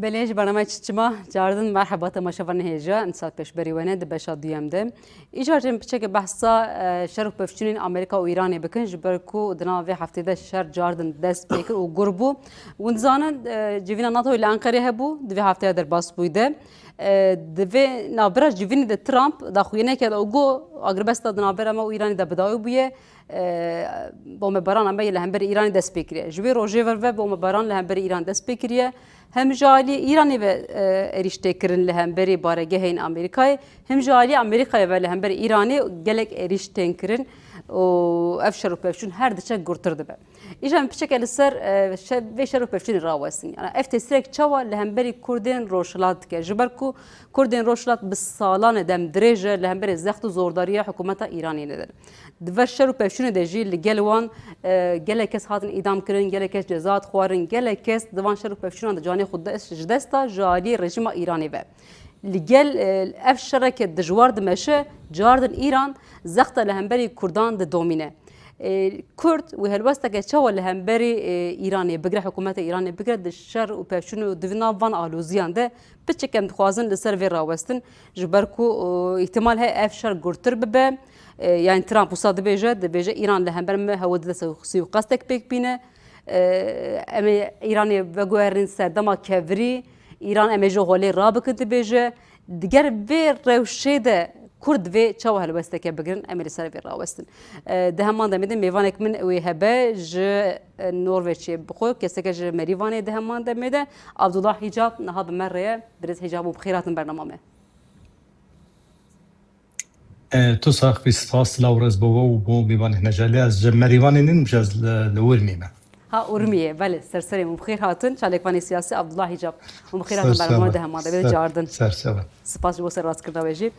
بليش برنامج چما جاردن مرحبا تماشاوران هيجا انسات پیش بریونه د بشا دیام ده ایجارجن بچک بحثا شرق پفچونین امریکا و ایران بکن جبرکو دنا و هفته ده شر جاردن دست بکر و گربو ونزانن جوینا ناتو لانقره هبو دو هفته در باس بوده دوی نابرا جوینی د ترامپ دا خوینه که اوگو اگربستا دنابرا ما و ایرانی دا بدایو بویه بوم بران اما لهمبر ایرانی دست بکریه جوی روزه ور و بوم بران لهمبر ایران دست بکریه هم جالی ایرانی و ریشته کردن لهمبری بارگه این آمریکای هم جالی آمریکای و لهمبر ایرانی گلک ریشته کردن و افشار و پفشون هر دچه گرترده به. ایجا هم بچه سر و شر و پفشون راوسین. یعنی افتسرک چوا لهمبری کردن روشلات که جبرکو کردن روشلات بالسالان دم درجه لهمبری زخت و زورداری حکومت ایرانی نداره. دور شر و پفشون دجی لگلوان گلکس هاتن ادام کردن گلکس جزات خوارن گلکس دوان شر و پفشون دجانی خود دستا جالی رژیم ایرانی و. لجل افشار که دجوار دمشه جاردن ایران زخت لهمبری کردان د دومینه کرد و هلوسته که چه لهمبری ایرانی بگره حکومت ایرانی بگره د شر و پشون و دوینا وان آلوزیان ده بچکم خوازن لسر وی راوستن جبرکو احتمال های افشار گرتر ببه یعنی ترامپ وصاد بیجه ایران لهمبر ما هو ده سیو قصدک بیک بینه اما ایرانی بگوهرین سردما کفری ایران امجو غلی رابکت بیجه دیگر به روشه ده کرد و چه هلوسته که بگرن امری سر وی راوستن ده همان دمیده میوانک من وی هبه ج نروژی بخو کسی که ج مریوانه ده همان دمیده عبدالله حجاب نهاد مره برز حجاب و بخیراتن برنامه تو ساخ بی سپاس لاورز بو میوانه نجالی از ج مریوانه نمیشه از لور میمه ها أرمية بله سرسري مبخير هاتن شالك فاني سياسي عبد الله حجاب مبخير هاتن برنامج ده هم هذا جاردن سرسري سپاس جو سر راست کرده ویجی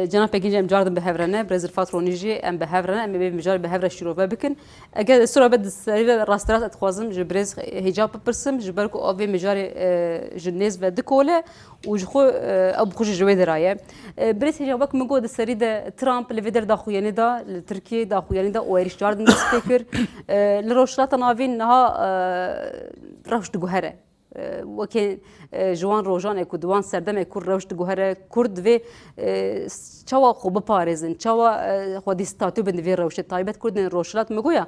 جناب پیگینج ام جاردن به هفرنه برزیل فاترونیجی ام به هفرنه ام به مجال به هفر شروع بکن اگر سر بد سری راسترات اتخوازم جبرز حجاب برسم جبرکو آوی مجال جنیز و دکوله و جو اب خوش جوید رایه برز حجابک مگود سری ده ترامپ لیدر داخویانی دا ترکیه داخویانی دا اوریش جاردن سپیکر لروشلات ناوین نها روش دگوهره وكي جوان روجان اكو دوان سردم اكو روش دگوهره كرد و چوا خوب پارزن چوا خودی ستاتو بند وی روش تایبت کردن روشلات مگویا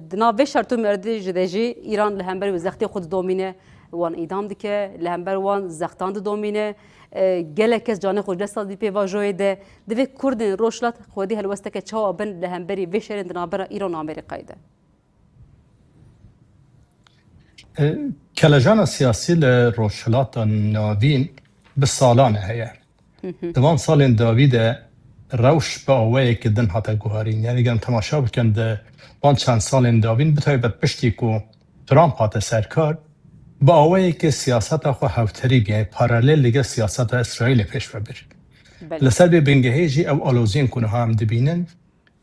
دنا و شرطو مرد جدجی ایران لهمبر و زختی خود دومینه وان ایدام دکه لهمبر وان زختان دومینه گلکس جان خود دست دی پی واجوی ده دوی کردن روشلات خودی هلوسته که چوا بند لهمبری و شرند نابر ایران و آمریکایی ده کلجان سیاسی لروشلات ناوین به سالانه هیا دوان سال داویده روش با آوایی که دن حتا گوهارین یعنی گرم تماشا بکن ده وان چند سال داوین بتایی بد پشتی که ترامپ حتا سرکار با آوایی که سیاست خو هفتری بیای پارالل لگه سیاست اسرائیل پیش ببر لسر بی بنگهیجی او آلوزین کنه هم دبینن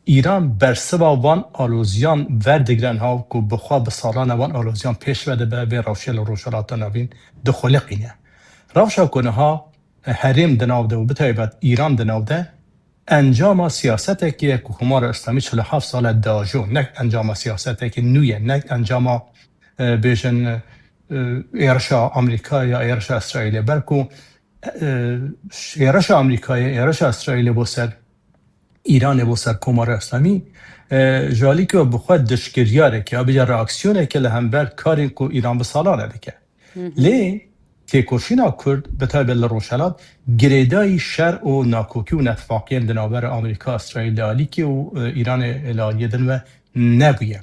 ایران برسوا وان آلوزیان وردگرن ها که بخوا به سالان وان آلوزیان پیش بده به روشل روشلات نوین دخلقینه روشا کنه ها حریم دناوده و بتایبت ایران دناوده انجام سیاست که حکومت اسلامی 47 سال داجو نه انجام سیاست که نویه نه انجام بیشن ایرشا آمریکا یا ایرشا اسرائیل بلکو ایرشا آمریکا یا ایرشا اسرائیل بسر ایران و سر کمار اسلامی جالی که بخواد دشکریاره که آبیجا راکسیونه که لهمبر کاری که ایران به سالانه دکه لی تیکوشینا کرد بتای بل روشلات گریدای شر و ناکوکی و نتفاقین دنابر آمریکا اسرائیل دالی که و ایران الالیه دن و نبویه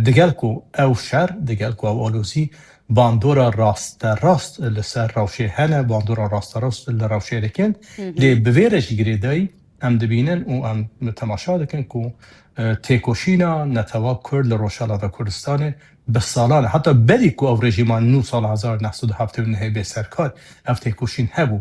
دگل که او شر دگل که او آلوزی باندورا راست لسر روشه هنه باندورا راست لروشه دکن لی بویرش گریدای ام دبینن و ام تماشا دکن که تیکوشینا نتوا کرد لروشلات کردستان به سالانه حتی بری که او رژیمان نو سال 1979 به سرکار اف تیکوشین هبو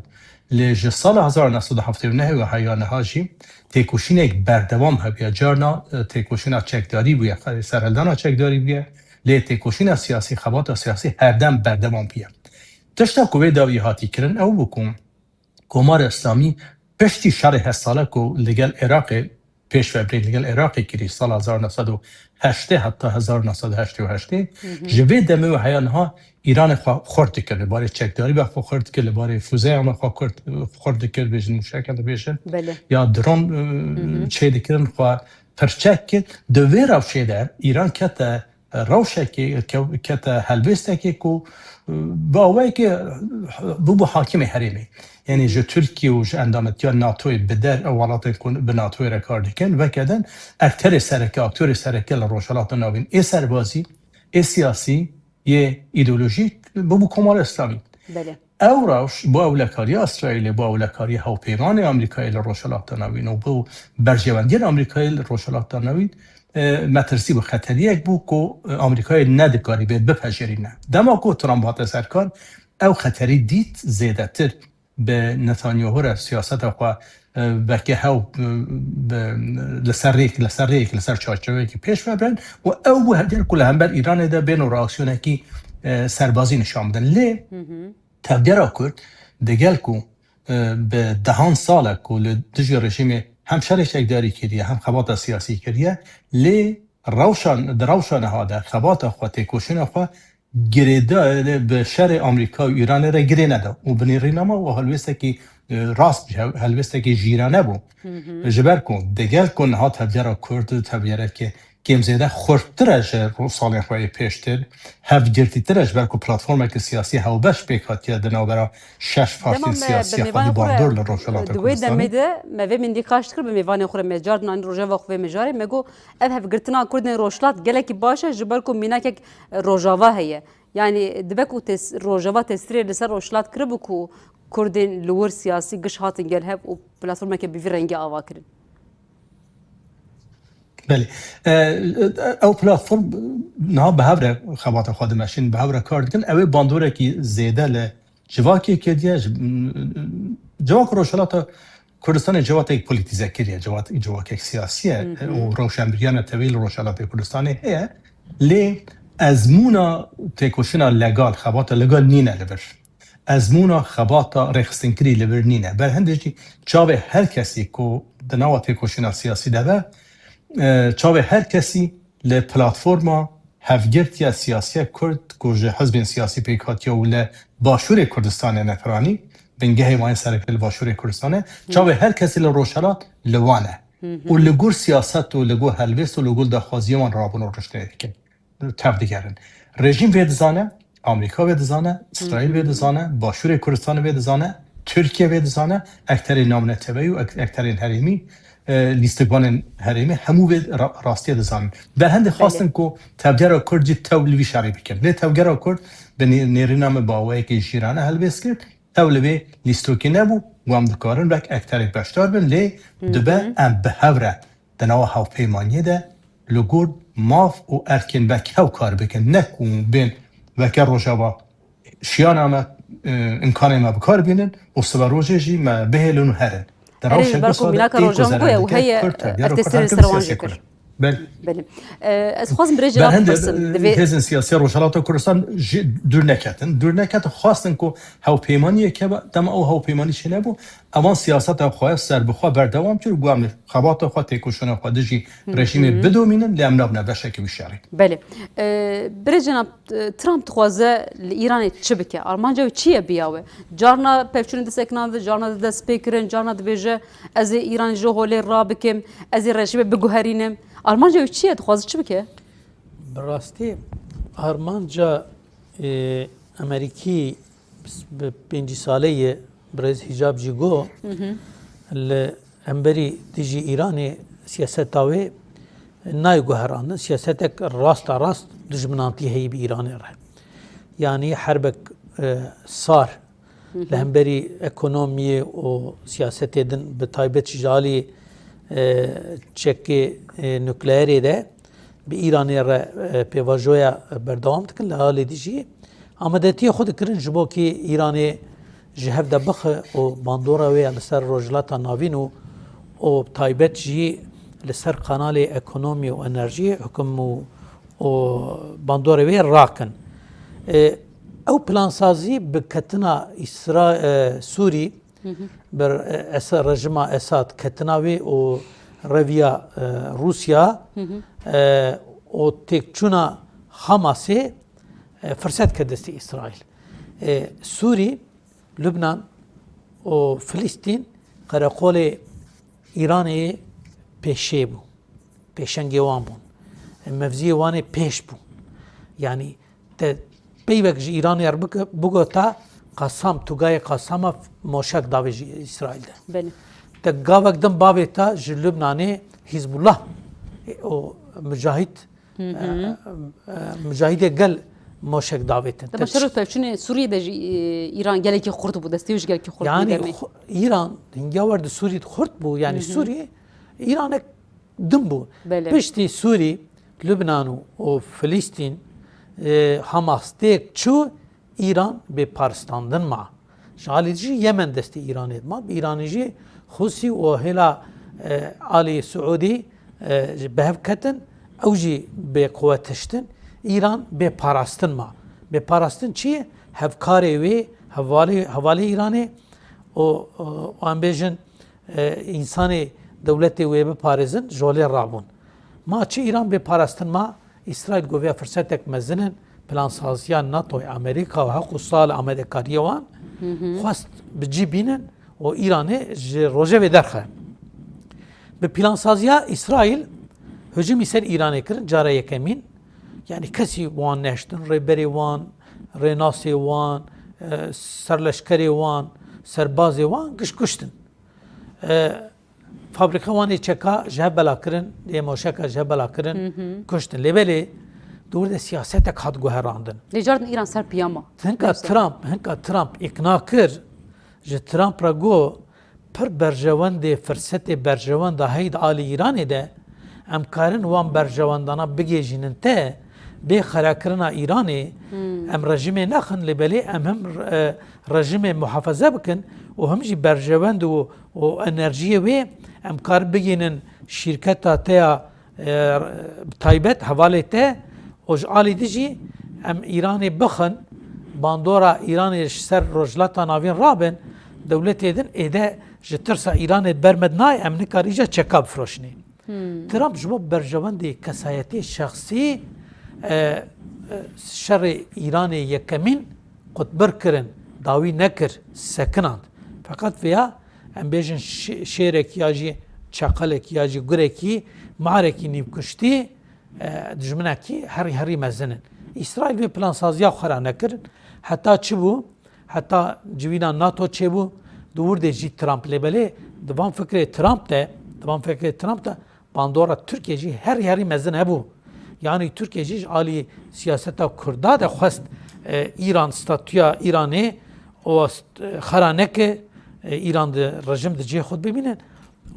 لیج سال 1979 و حیانه هاجی تیکوشین یک بردوام هبیا جارنا تیکوشینا چکداری بویا سرالدانا چکداری بویا لی تیکوشینا سیاسی خبات سیاسی هر دم بردوام بیا تشتا کوی داوی هاتی کرن او بکن کمار اسلامی پشتی شرح ساله که لگل عراق پیش و برین لگل عراقی کری سال 1908 حتی 1988 جوی دمه و حیانها ایران خورد کرد باره چکداری با خورد کرد باره فوزه هم خورد کرد بیشن مشکل بیشن یا درون چه دکرن خوا پرچک کرد دوی روشه ده ایران کت روشه که هلبسته که کو با وی که بو حاکم حریمی یعنی جو ترکیه و جو اندامتیان ناتوی بدر اولات کن به ناتوی رکارد کن و کدن اکتر سرکه اکتور سرکه لروشالات ناوین ای سربازی ای سیاسی یه ایدئولوژی بو کمال اسلامی او روش با اولکاری اسرائیل با اولکاری هاوپیمان آمریکایی لروشالات ناوین و با برجواندی آمریکایی لروشالات ناوین مترسی و خطری یک بو که آمریکای ندکاری بید بپجری نه دما که ترامپ هات سرکار او خطری دید زیده تر به نتانیاهو را سیاست اخواه وکی هاو لسر چاچوه که پیش ببرن و او بو هدیر کل هم بر ایران ده بین و راکسیونه که سربازی نشان بدن لی تبدیر کرد دگل که به دهان ساله که دجی رژیم هم شرش اکداری کریه هم خبات سیاسی کریه لی روشان ها ده خبات خواه تکوشن خواه گریده به شر آمریکا و ایران را گری نده و بنیری نما و حلوسته که راست حلوسته که جیرانه بو جبر کن دگل کن ها تبدیر کرد تبدیره که کم زیده خورترش رو سال خواهی پیشتر هفگرتی ترش برکو پلاتفورم که سیاسی هاو بش بیکات یاد نوبرا 6 پارتی سیاسی خواهی باندور لروشالات کردستانی دوی دمیده موی من دیکاشت کرد به میوان خوره مجارد نان روژه و خوی مجاری مگو اف هفگرتنا کردن روشلات گله کی باشه جبر کو مینا که روژاوا هیه یعنی دبکو روژاوا تستری لسر روشلات کرد بکو کردن لور سیاسی گش هاتن گل هب و پلاتفورم که بیوی رنگی آوا کرد بله او پلاتفورم نه به هفره خبات خود ماشین به هفره کار کن اوی باندوره که زیده ل جواکی که دیه جواک روشالات کردستان جوات یک پولیتیزه کریه جواک یک سیاسیه و روشنبریان طویل روشالات کردستانی هیه لی ازمونا تکوشنا لگال خبات لگال نینه لبر ازمونا خبات رخصتنکری لبر نینه بر هندشی چاوه هر کسی که دناوا تکوشنا سیاسی ده چاوه هر کسی ل پلاتفورما هفگرتی سیاسی کرد که حزب سیاسی پیکاتی و ل باشور کردستان نفرانی بنگه وای سرکل باشور کردستان چاوه هر کسی ل روشالات لوانه و لگور سیاست و لگور هلوست و لگور دخوازی من رابون و رشته که تفدیگرن رژیم ویدزانه آمریکا ویدزانه اسرائیل ویدزانه باشور کردستان ویدزانه ترکیه ویدزانه اکترین نامنه تبعی و اکترین حریمی لیستگان حریمی همو به راستی دزان به هند خواستن که تبدیل کردی تولوی شرعی بکن لی تبدیل کرد به نیرینام باوی که جیرانه حل بیست کرد تولوی لیستوکی نبود و هم دکارن بک اکتری بشتار بن لی دبه ام به هوره دنوا هاو پیمانی ده لگورد ماف و ارکن بک هاو کار بکن نکون بین وکر روشاوا شیان همه امکانه ما بکار بینن و سبا روشه جی ما بهلون هرن دراوش برکو میناک روزان بوده و هی ارتستری سروانجی کرد. بله. از خواستم برای جناب برسم. هزین سیاسی روشالات کردستان دور نکردن خواستن که هاوپیمانی که دم او هاوپیمانی چه نبود اما سیاست خواهد سر بخواه بردوام کرد گوام خبات خواهد تکوشون خواهد جی رژیم بدومینن لیمناب نباشه که بشاری. بله. برای جناب ترامپ خواسته ایران چه بکه؟ آلمانجا چیه بیاوه؟ جارنا پیشون دستکنان جارنا دست پیکرن جارنا دویجه از ایران جهولی را بکم از رژیم بگوهرینم. آلمانجا چیه؟ خواسته چه بکه؟ براستی آلمانجا امریکی به 5 ساله برز حجاب جیگو لامبری دیجی ایرانی سیاست تاوی نای گوهران سیاست راست دشمنانتی هی به ایران ره یعنی حرب صار لامبری اکونومی و سیاست دن به تایبت جالی چک نوکلیری ده به ایرانی ره پیواجویا بردام تکن لحالی دیجی آمدتی خود کرن جبو که ایرانی جهف دبخ و باندورا وی لسر روجلاتا ناوین و تایبت جی لسر قنال اکونومی و انرژی حکم و باندورا وی راکن او پلانسازی بکتنا سوری بر رژیم اساد کتناوی و رویا روسیا و تکچونا حماسه فرصت که دستی اسرائیل سوری لبنان و فلسطین قرقول ایرانی پیشه بو پیشنگی وان بون مفزی وان پیش بو یعنی پیوک جی ایرانی ار بگو تا قسم توگای قسم موشک داوی اسرائیل ده بله تا گاوک دم باوی تا جی لبنانی حزب الله و مجاهد گل موشک داویتن دما شرط پفچون سوریه ده ایران گلکی خورد بود دستیوش گلکی خورد بود yani İran hinga vardı Suriye kurt bu yani Suriye İran'a dım bu. Bele. Pişti Suriye, Lübnan'u o Filistin Hamas tek çu İran be Pakistan'dan ma. Şalici Yemen desti İran etma. İranıcı Husi o hela Ali Suudi behevketin evci be kuvvetiştin İran be Parastan ma. Be Parastan çi hevkare ve havali İran'ı o ambejin insanı devleti ve be Paris'in jole rabun. Ma çi İran be Parastan ma İsrail goveya fırsatek mezinin plansazya NATO Amerika ve hakkı sal Amerika'yı wan خواست بجیبینن و ایرانه روزه و درخه به پلانسازیا اسرائیل هجومی سر ایرانه کرن جاره یکمین یعنی کسی وان نشتن ریبری وان ریناسی وان سرلشکری وان سربازی وان گشتن فابریکا وانی چکا جهبلا کرن دیموشکا جهبلا کرن کشتن لیبلی دور سیاست کات گوهراندن. لیجارد ایران سر پیاما. هنگا ترامپ اقناع کر ج ترامپ را گو پر برجوند فرصت برجوند هید آلی ایرانی ده امکارن وان برجواندانا بگیجینن ته به خراکرنا ایرانی ام رژیم نخن لبلی ام هم رژیم محافظه بکن و همجی برجوند و انرژی وی امکار بگینن شرکتا تیا تایبت حواله ته اوج آلی دیجی ام ایرانی بخن باندورا ایرانی سر رجلتا ناوین رابن دولت ایدن ایده جترسا ایرانی برمد نای ام نکاریجا چکاب فروشنی ترامپ جبو برجواندی کسایتی شخصی شر ایرانی یکمین قطبر کرن داوی نکر سکناند فقط ویا ام بیجن شیرک یا جی چاقلک یا جی گرکی معرکی نیب کشتی دجمنه کی هری مزنن اسرائیل به پلان سازی خورا نکرد حتی چی بو حتی جوینا ناتو چی بو دور ده جی ترامپ لبله دوام فکر ترامپ ده باندورا ترکیه جی هری مزن هبو yani Türkiye جی عالی سیاستا کردا ده خواست ایران ستاتویا ایرانی و خورا نکه ایران ده رژیم ده جی خود ببینن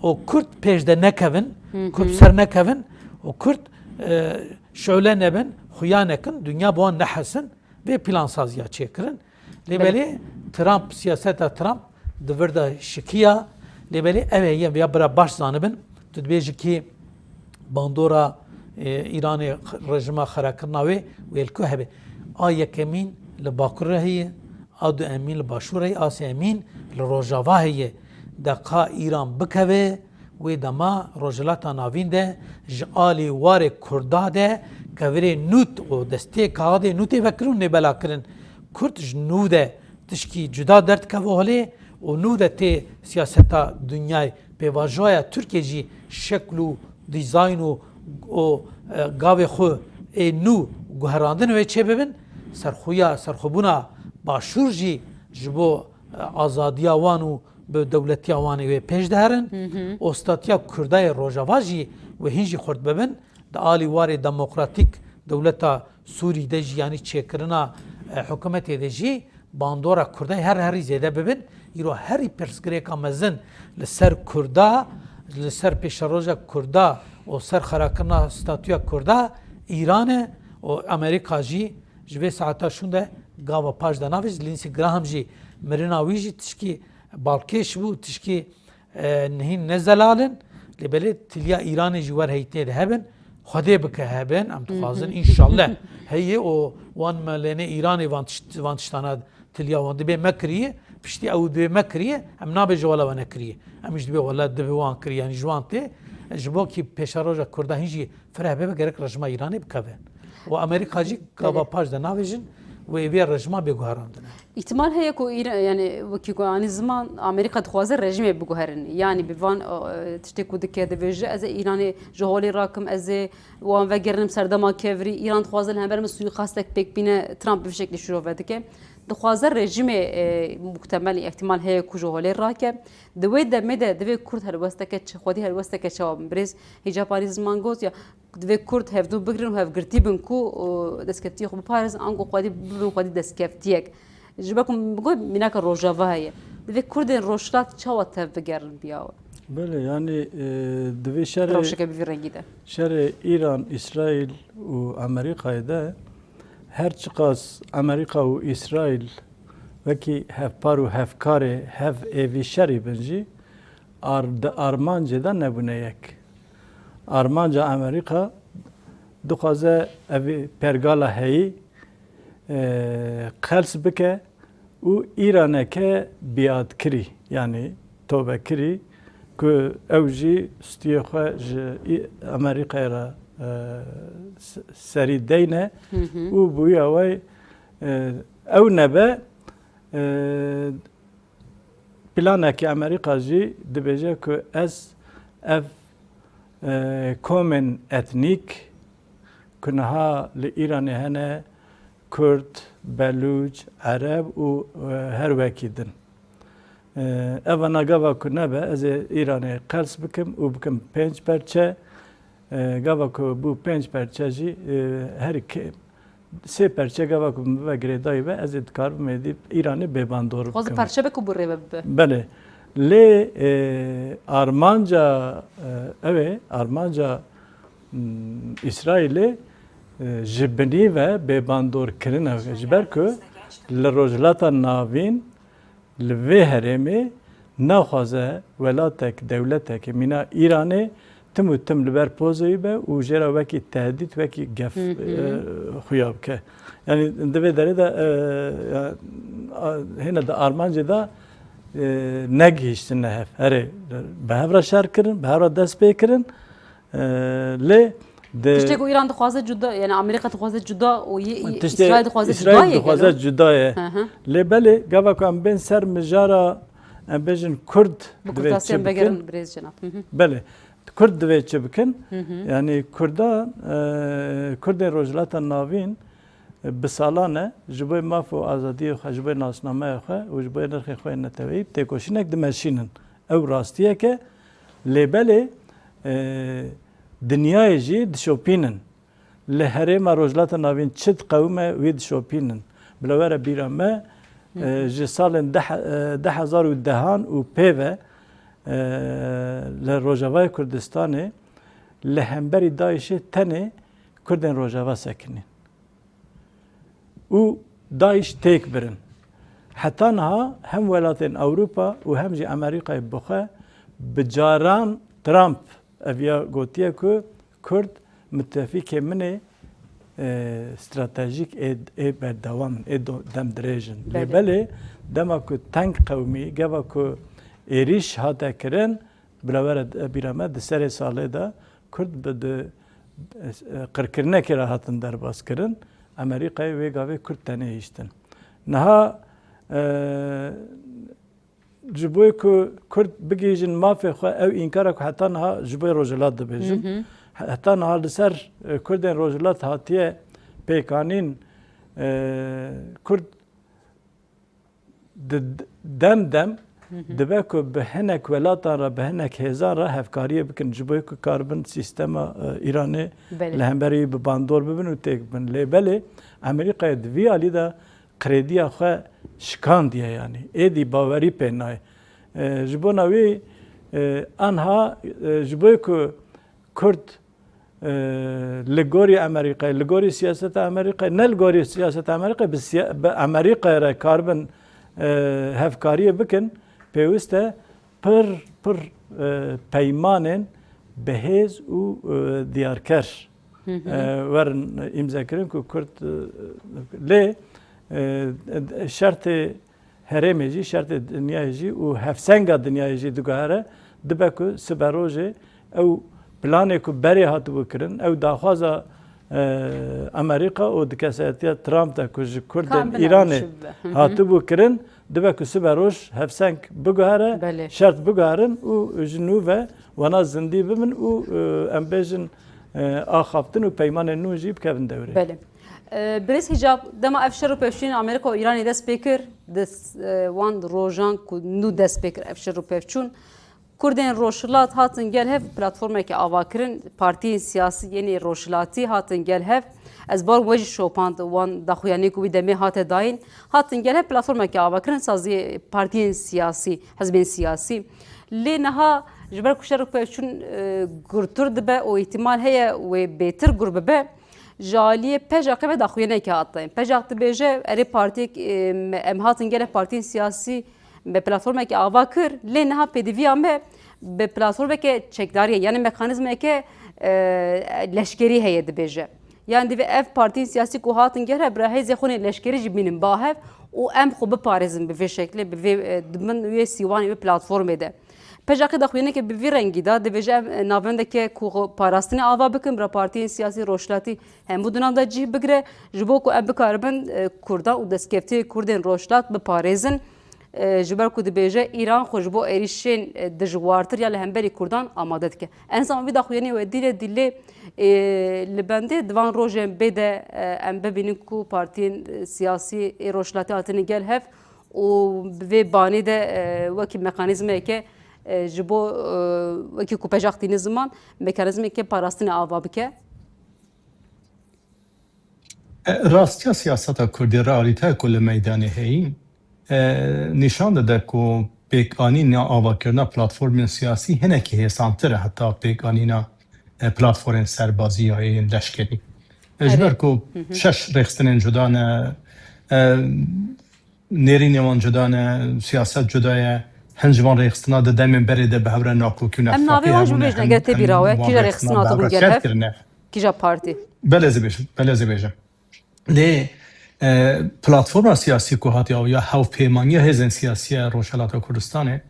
و کرد پیش ده نکوین کرد سر نکوین و کرد şöyle neben huyanekin dünya bu an nehsin ve plansazya çekirin. Lebeli Trump siyaseta Trump devirda şikiya lebeli eveye ya bira baş zanibin tedbeji ki bandora İran'ı rejime harakırna ve elku hebe ay kemin le bakurrahiye adu emin le başurahi as emin le rojavahiye daqa İran bikave و دما رجلات ناوین ده جالی وار کردا ده کوری نوت و دسته کاده نوتی وکرون نبلا کرن کرد جنوده تشکی جدا درد کوهله و نوده تی سیاستا دنیای به واژای ترکیه جی شکل و دیزاین و گاوی خو نو گهراندن و چه ببین سرخوبونا باشور جی جبو آزادیا وانو به دولتی آوانی و پیش دهرن استاتیا کردای روجاواجی و هنجی خورد ببین د آلی واری دموکراتیک دولتا سوری دجی یعنی چکرنا حکومت دجی باندورا کردای هری زیده ببین ایرو هری پرسگری کامزن لسر کردا لسر پیش روجا کردا و سر خراکرنا استاتیا کردا ایران و امریکا جی جوی ساعتا شونده گاوا پاش دناویز لینسی گراهم جی مریناوی جی تشکی بالکش بو تشکی نهین نزلالن لبلی تلیا ایرانی جوار هیته ده هبن خدا بکه هبن ام تخازن انشالله هیه او وان ملنه ایرانی وانتشتانا تلیا وان دبی مکریه پشتی او دبی مکریه ام نابه جوالا وان کریه امش دبی والا دبی وان کریه یعنی جوانته جبو کی پیشاروجا کردا هیچی فرابه بگرک رجما ایرانی بکوه و امریکا جی کابا پاش ده ناویجن و ایوی رجما بگوهراندنه احتمال هي كو يعني وكيكو اني زمان امريكا تخوازر رژیم بگوهرن يعني بفان تشتكو دكه دبج از ايراني جهولي راكم از وان وگرنم سردما كيفري ايران تخوازل هم برم سوي خاصك بيك بين ترامب بشكل شروع ودكه دخوازر رژیم مكتمل احتمال هي كو جهولي راكه دوي دمده دوي كرد هلوستك خودي هلوستك شواب بريز هجاباري زمان گوت يا دوی کرد هفدو بگرن و هفگرتی بن کو دستکفتی خو بپارز آنگو خودی ببرن خودی دستکفتیک جبکم بگو مناک روجاوا هی دوی کرد روشلات چاوت هف بگرن بیاو بله يعني دوی روشک بی رنگی ده شر إيران إسرائيل وأمريكا ده هر چقاس أمريكا وإسرائيل وكي هف بارو هف كاري هف إيوي شري بنجي أرمان جدا نبونه يك آرمانجا امریکا دخوازه اوی پرگالا هی قلس بکه و ایرانه که بیاد کری یعنی توبه کری که اوجی ستیه خواه امریکا را سری دینه و بوی اوی او نبه پلانه که امریکا جی دبیجه که از اف کومن اتنیک کنها لإيران هنا كرد بلوچ عرب و هر وكيدن اوانا قوا كنا با از إيران قلس بكم و بكم 5 پرچه قوا كو بو 5 پرچه جي هر 3 پرچه قوا كو بگره دای با از ادکار بميدي إيران بباندور خواز پرچه بکو بره بب بله لی آرمانجا اوه آرمانجا اسرائیل جبنی و به باندور کرنه جبر که لروجلاتا ناوین لوی هرمی نخوازه ولاتک دولتک مینا ایرانی تم لبر پوزی به و جرا وکی تهدید وکی گف خیاب که یعنی دوی داره دا هنا دا آرمانجا دا نگیشتن نهف هره به هفرا شر کرن به هفرا دست بکرن لی تشتكي ايران دخوازه جدا يعني امريكا دخوازه جدا و اسرائيل دخوازه جدا اسرائيل دخوازه جدا لی بله گاوا کو ام بین سر مجارا ام بجن کرد بكرتاسيان بگرن بريز جناب بله کرد دوی چه بکن يعني کردان روجلاتا ناوین بسالانه جبوی ماف و آزادی خو جبوی ناسنامه خو و جبوی نرخ خو نتوی تکوشینک دمشینن او راستیه که لیبله دنیای جی دشوپینن لهره ما روجلات ناوین چت قومه وی دشوپینن بلوره بیرامه جی سالن 2010 و پیوه لروجاوای کردستانه لهمبری دایشه تنه کردن روجاوا سکنین و داعش تيك برن حتى انها هم ولاتين اوروبا وهم جي امريكا بخه بجاران ترامب افيا قوتيه كو كرد متفق منه استراتيجيك اي بردوام اي دم دريجن بله دما كو تانك قومي جابا كو ايريش هاتا كرن بلاورد بيرامد سر ساله دا كرد بد قركرنه كرا هاتن درباس كرن امریکای و گاوی کرد تنه ایشتن نها جبوی کو کرد بگیجن مافی خو او اینکار کو حتی نها جبوی روجلات دبیجن حتی نها لسر کردن روجلات هاتیه پیکانین کرد دم دبه کو بهنک ولاتان را بهنک هزار را هفکاریه بکن جبوی کو کاربن سیستم ایرانی لهمبری به باندور ببین و تک بن لیبله امریکا دوی علی دا کردیا خو شکان دیه یعنی ایدی باوری پنای جبو نوی آنها جبوی کو کرد لگوری امریکا لگوری سیاست امریکا نه لگوری سیاست امریکا به امریکا را کاربن هفکاریه بکن پیوسته پر پیمانن بهز و دیارکر ورن امضا کردن که کرد لی شرط هرمی جی شرط دنیای جی و هفسنگا دنیای جی دگاره دبکو سبروجه او پلانی که بری هاتو بکرن او داخوازا امریکا و دکساتیا ترامپ دا کج کردن ایران هاتو بکرن دبا که سبا روش هفسنگ بگوهره شرط بگوهرن و جنوبه وانا زندی بمن و امبیجن آخافتن و پیمان نو جیب کبن دوره. بله. بريس هجاب دما افشروا بفشين امريكا وايران دس بيكر دس وان روجان كو نو دس بيكر افشروا بفشون كردين روشلات هاتن گل هف بلاتفورما كي اواكرن بارتي سياسي يعني روشلاتي هاتن گل هف از بار وجه شوپاند وان دخوياني كو دمي هات داين هاتن گل هف بلاتفورما كي اواكرن سازي بارتي سياسي حزبين سياسي لنها جبر كشروا بفشون گرتر دبه او احتمال هي و بهتر گربه جالیه پجاق به داخویه که آتیم پجاق تبیجه اری پارتی ام هاتن گله پارتی سیاسی به پلتفرم که آوا کر لینها پدیوی امه به پلتفرم که چکداریه یعنی مکانیزمی که لشکری هیه دبیجه یعنی دیو اف پارتی سیاسی کو هاتن گله برای زخونه لشکری جبینن باهف و ام خوب پارزم به شکل به دمن وی سیوانی به پلتفرم ده پجاقی داخوینه که به رنگی داد دیوژه ناونده که کو پاراستنی آوا بکن برای پارتی سیاسی روشلاتی هم بودنام دا جیب بگره جبو کو اب کاربن کردان و دستکفتی کردن روشلات به پارزن جبر کو دیوژه ایران خوش بو ایریشین دجوارتر یا لهمبری کردان آماده که انسان وی داخوینه و دیله لبنده دوان روزن بده ام ببینن کو پارتی سیاسی روشلاتی آتنی گل هف و به بانی ده وکی مکانیزمی که جبو وکی کو پجاقتی نزمان مکانیزمی که پاراستن آوا بکه راستیا سیاست کردی رالیته کل میدان هی نشان داده که پیکانی نا آوا کردن پلتفرم سیاسی هنه که هستانتره حتی پیکانی نا پلتفرم سربازی یا لشکری اجبر که شش رخصتن جدانه نرینوان جدانه سیاست جدایه هنجوان رخصتنا ده دائما بريده بهبره ناكوكي ام ناوي واجو بيج نگر تبيراوه كيجا رخصتنا تقول جرهف كيجا بارتي بلازي بيجا ده پلاتفورم سیاسی کو هاتی یا هاوپیمانی هزن سیاسی روشلات کردستانه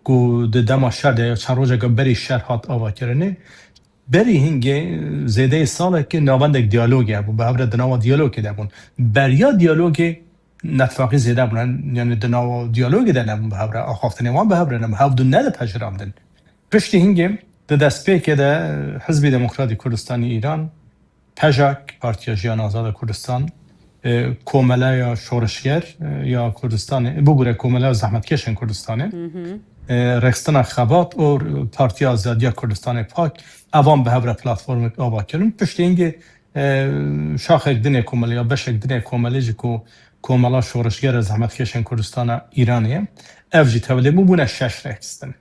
کو ده دما شهر یا چند روزه که بری شهر هات آوا کرنه بری هنگه زیده ساله که نواندک دیالوگی هبون بهبره دناوا دیالوگی دبون بریا دیالوگی نتفاقی زیده بودن یعنی دناو دیالوگی دنم بهبره آخافتنیوان بهبره نم هاودون نده پجرامدن پشتی هنگه ده دست پیکه ده حزب دموکراتی کردستانی ایران پژاک پارتیا جیان آزاد کردستان کومله یا شورشگر یا کردستان بگوره کومله و زحمتکشن کردستانه رخصتن خبات و پارتی آزادی کردستان پاک اوان بهبره پلتفرم آوا کردن پشتی هنگه شاخک دنه کومله یا بشک دنه کومله جکو کوملا شورشگر زحمتکشن کردستان ایرانیه افجی تولی مبونه شش رخصتن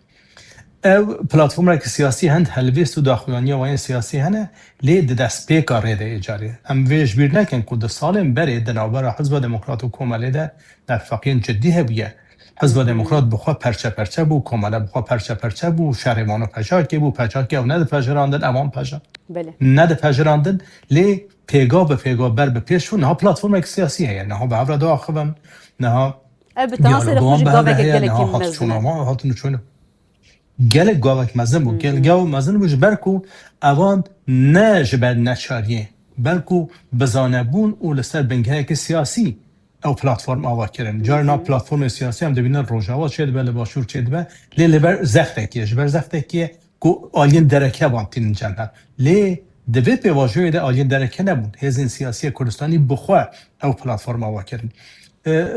او پلتفرم که سیاسی هند هلویست و داخوانی و این سیاسی هنه لی دست پیکار ریده ایجاری ام ویش بیر نکن که ده سالم بری دنابر حزب دموکرات و کومله ده نفاقین جدی هبیه حزب دموکرات بخواه پرچه بو کومله بخواه پرچه بو شهرمان و پجاکی بو پجاکی و نده پجراندن اوان پجا نده پجراندن لی پیگا به پیگا بر به پیش نه پلتفرم سیاسی هست نه به عبر داخلن نه البته خوش گاوه گله کی مزنه گله گاوه مزنه بو گله گاو مزنه بو برکو اوان نه جبر نچاریه بلکو بزانبون او لسر بنگه که سیاسی او پلتفرم آوا کردن جارنا پلتفرم سیاسی هم دبینن روجاوا چه به باشور چه به لیبر زختکیه جبر زختکیه کو آلین درکه وانتین جنها لی دوید به واژه ده آلین درکه نبود هزین سیاسی کردستانی بخواه او پلتفرم آوا کردن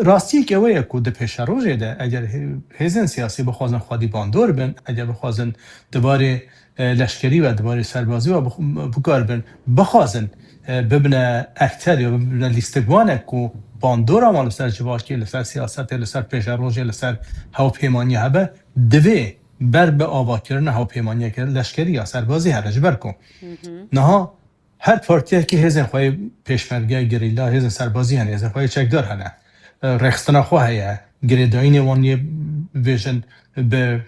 راستی که اوه که ده پیش روژه ده اگر هزین سیاسی بخوازن خودی باندور بن اگر بخوازن دوباره لشکری و دوباره سربازی و بکار بن بخوازن ببینه اکتر یا ببینه لیستگوانه که باندور هم لسر جواکی لسر سیاست لسر پیش روژه لسر هواپیمانی هبه دوی بر به آوا کردن هواپیمانی که لشکری یا سربازی هرج برکن نه هر پارتی که هزین خواهی پیشمرگه گریلا هزین سربازی هنه هزین خواهی چکدار هنه رخصتنا خواهی گریداین وانی ویژن به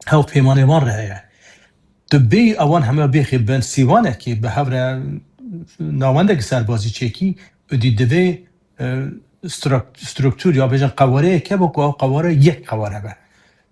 هواپیمانی وان رهیه دبی اوان همه بیخی بین سیوانه که به هفره ناونده که سربازی چکی دی دوی سترکتور یا بیشن قواره که با قواره یک قواره به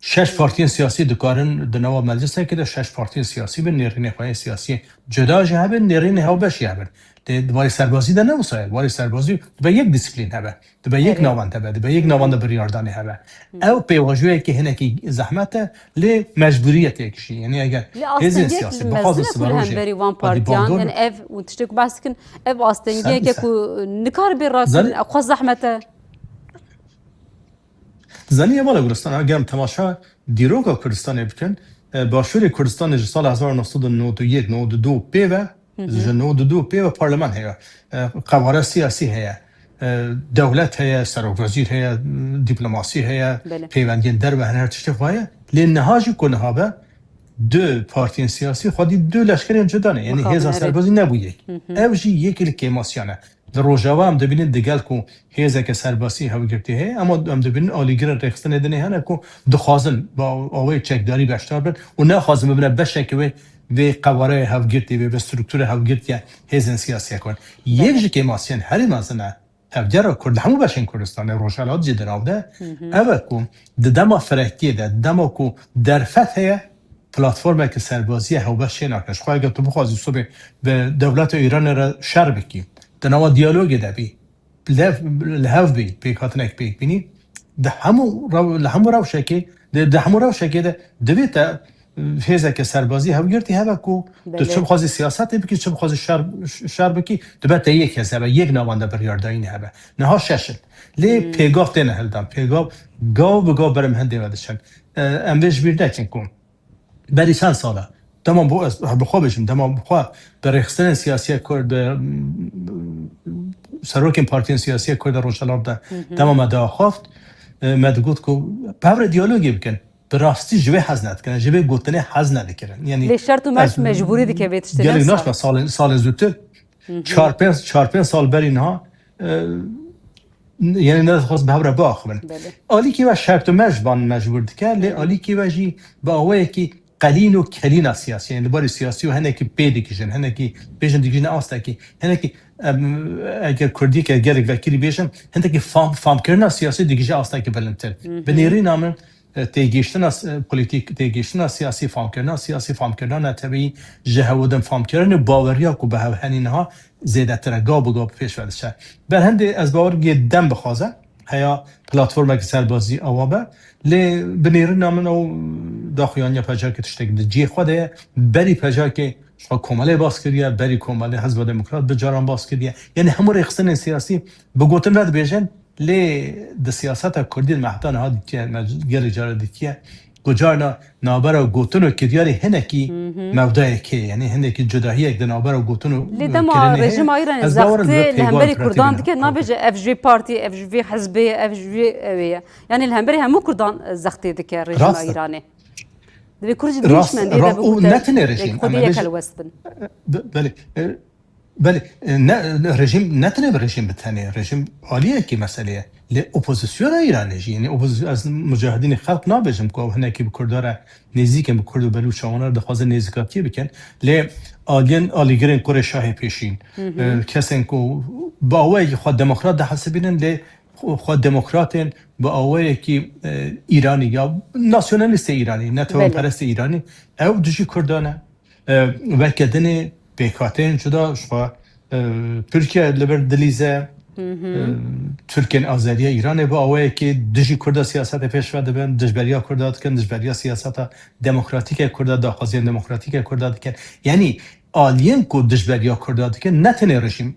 6 پارتی سیاسی دکارن دنوا مجلس که 6 پارتی سیاسی به نرین خواهی سیاسی جدا جهبه نرین ها بشی هبن دوای سربازی ده نموسایل وای سربازی به یک دیسپلین هبه به یک ناوند هبه به یک ناوند بریاردانی هبه او پیواجوی که هنکی زحمت ل مجبوریت یکشی یعنی اگر هزین سیاسی بخواست سبروجه بری وان پارتیان یعنی اف و تشتک بس کن اف آستنگی که نکار بی راست خواست زحمته زنی والا کردستان اگر تماشا دیروگا کردستان بکن باشور کردستان سال 1991 92 پیو 92 پیو پارلمان هیا قواره سیاسی هیا دولت هیا سرک وزیر هیا دیپلماسی هیا پیوندین در و هر چیز خواهی لنهاجی کنها به دو پارتی سیاسی خودی دو لشکری جدا نه یعنی هزار سربازی نبود اوجی یکی که ماسیانه در روجاوا هم دبینید دگل کو هزار که سربازی هوا گرفته هی اما هم دبینید آلیگر رخصتن دنی هنر کو دخوازن با آوای چکداری باشتار بن و نه خازم ببینه بشه که و قواره هوا گرفته و به سترکتور هوا گرفته هزار سیاسی کن یکی که ماسیان هری مازنه هفجر کرد همو باشن کردستان روشالات جدن آوده اول کو دما فرهتی ده دما کو در فتح پلتفرمی که سربازی هوبش نکنش خواهی که تو بخوازی صبح به دولت ایران را شر بکی دنوا دیالوگ ده بی لحف بی پیکاتنک بی بینی ده همو روشه که ده همو روشه که ده دویتا هزه که سربازی هوا گرتی هوا کو تو چه بخوازی سیاست بکی چه بخوازی شر بکی دوباره تا یک هزه یک نوانده بریارداین هوا نه ها ششل لی پیگاه دینه هلدم پیگاه گاو بگاو برم هنده ودشن امویش بیر نکن کن بری چند ساله تمام بخواه بشم تمام بخواه برخستن سیاسی کرد سروکین پارتی سیاسی کرد روشلاب ده تمام ده خافت مدگوت کو پاور دیالوگی بکن براستی جوه حزنت کنه جوه گوتنه حزنت کنه یعنی لی شرط و مرش مجبوری دی که بیتشتنه گلی ناش سال زودتر 4-5 سال برین ها یعنی نه خواست به هر باخبن علی کی و شرط و مجبان مجبور دکه لی علی کی و جی با اوه کی قلین و کلین سیاسی یعنی باری سیاسی و هنگی پیدا کشن هنگی بیشتر دیگه نه آسته کی هنگی اگر کردی که اگر وکیلی بیشتر هنگی فام کردن سیاسی دیگه آسته کی بلندتر بنیری نامن تیگیشتن از پلیتیک تیگیشتن از سیاسی فام کردن طبیعی جهودن فام کردن باوریا کو به هنینها زیاده تر گاب پیش ورده بر هند از باور دم بخوازه هیا پلتفرم که سربازی آوابه لی بنیرن نامن او داخلیان پجا که تشتگ جی خوده بری پجا که کماله باز کردیه بری کماله حزب دموکرات به جاران باز کردیه یعنی همون رخصتن سیاسی بگوتن رد بیشن لی د سیاست کردی محتان ها دیگه مجگر جاره دیگه گجارنا نابر و گوتن و کدیاری هنکی موضوعی که یعنی هنکی جداهی یک نابر و گوتن و لیدم رژیم ایران زخته لهمبری کردان دیگه نبیج اف جی پارتی اف جی حزبی اف جی یعنی لهمبری همو کردان زخته دیگه رژیم ایرانی دوی کرد دیش من دیده بگوته نتنه رژیم خودی یک الوست بن بله نه رژیم نتنه رژیم بتنه رژیم عالیه کی مسئله لی اپوزیسیون ایرانی یعنی از مجاهدین خلق نابجم که هنر کی بکرداره نزدیک به کرد و بلوچستان دخواست نزدیکاتی بکن لی آلیگرین کره شاه پیشین کسین کو با اولی خود دموکرات ده حسابینن لی خود دموکراتن با اولی کی ایرانی یا ناسیونالیست ایرانی نه توان پرست ایرانی او دوشی کردانه وکدن بیکاتین جدا شما ترکیه لبر دلیزه ترکیه آزادی ایران با اولی که دژی کرد سیاست پیش رفته بن دژبریا کردات کن دژبریا سیاست دموکراتیک کردات داخوازی دموکراتیک کردات کن یعنی آلین کو دژبریا کردات کن نتنه رژیمه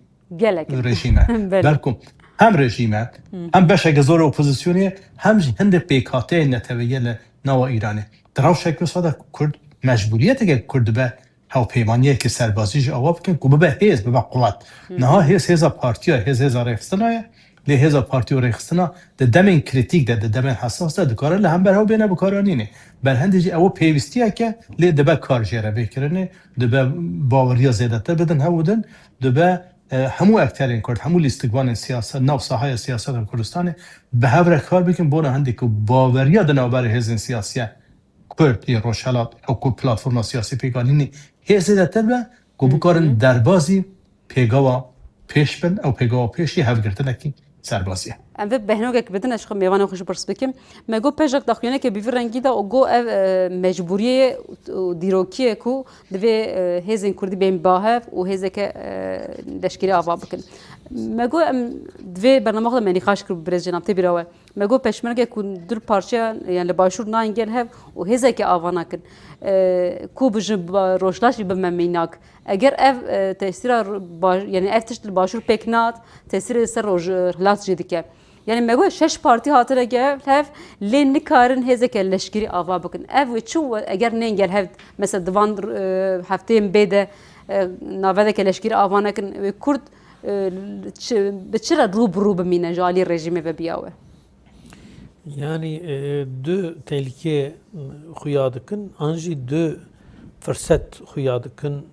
بلکم هم رژیمه هم بشه گذار اپوزیسیونی هم هند بیکاته نتویل نو ایرانه دراو شکل ساده کرد مجبوریت که کرد به هاو پیمانیه که سربازیش آواب کن که به حزب به قوت نه حزب پارتی حزب رخصتنه لی حزب پارتی و رخصتنه د دمن کریتیک د دمن حساس د کار له هم برو بینه بکارانینه بر هندجی او پیوستیه که لی د به کار جره بکرنه د به باوریا زیادتر بدن هودن د به همو اکترین کرد همو لیستگوان سیاست نو ساحه سیاست کردستان به هر کار بکن بونه هندی که باوریا د نوبر حزب سیاسی کرد یا روشالات او کو پلتفرم سیاسی پیگانینی هزیدتر به که بکارن دربازی پیگاوا پیش بند او پیگاوا پیشی هف گرتن اکی سربازیه ام به بهنوگک بدن اشخاص میوان خوش پرس بکیم مگو پژک داخلینه که بیور رنگی دا او گو مجبوری دیروکیه کو دوی هزین کردی بین باهف و هزه که دشکری آوا بکن مگو دوی برنامه منی خاش کرد برز جناب تبیراوه مگو پشمرگه کو در پارچه یعنی لباشور ناینگل هف و هزه که آوا نکن کو بج روشلاشی بممیناک اگر اف تاثیر یعنی اف تشت الباشور پکنات تاثیر سر روج هلاس جدیکه yani mego 6 parti hatire ge hev len nikarin hezeke leşkiri ava bakın ev çu eğer ne engel hev mesela divan hafteyim bede navedeke leşkiri ava nakin ve Kurd بچرا روبرو بمینه جالی رژیم و بیاوه Yani dü tehlike xuyadıkın, anji dü fırsat xuyadıkın